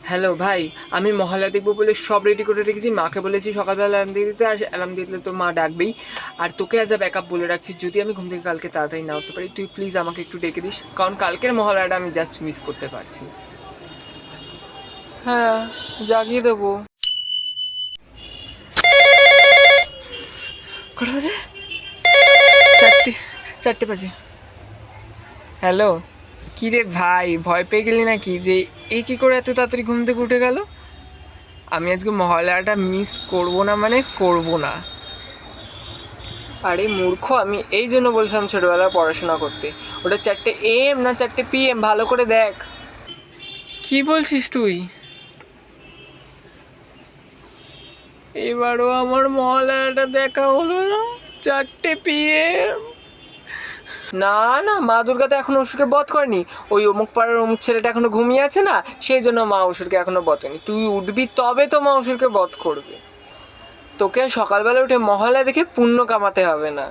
Hello ভাই, আমি মহালয়া দেখবো বলে সব রেডি করে রেখেছি। মাকে বলেছি সকালবেলা অ্যালার্ম দিয়ে দিতে, আর অ্যালার্ম দিয়ে দিলে তো মা ডাকবেই। আর তোকে অ্যাজ আ ব্যাকআপ বলে রাখছি, যদি আমি ঘুম থেকে কালকে তাড়াতাড়ি না উঠতে পারি, তুই প্লিজ আমাকে একটু ডেকে দিস, কারণ কালকের মহালয়াটা আমি জাস্ট মিস করতে পারছি। হ্যাঁ, জাগিয়ে দেবো। কটা বাজে? 4টে, 4টে বাজে। হ্যালো, কী রে ভাই, ভয় পেয়ে গেলি নাকি যে এ কী করে এত তাড়াতাড়ি ঘুম থেকে উঠে গেল? আমি আজকে মহালয়াটা মিস করব না মানে করব না। আরে মূর্খ, আমি এই জন্য বলছিলাম ছোটবেলায় পড়াশোনা করতে। ওটা 4টে AM না 4টে PM, ভালো করে দেখ। কি বলছিস তুই? এবারও আমার মহালয়াটা দেখা হলো না। 4টে PM। না না, মা দুর্গা তো এখনো অসুরকে বধ করেনি। ওই অমুক পাড়ার অমুক ছেলেটা এখনো ঘুমিয়ে আছে না, সেই জন্য মা অসুরকে এখনো বধ করেনি। তুই উঠবি তবে তো মা অসুরকে বধ করবে। তোকে সকালবেলা উঠে মহালয়া দেখে পুণ্য কামাতে হবে না।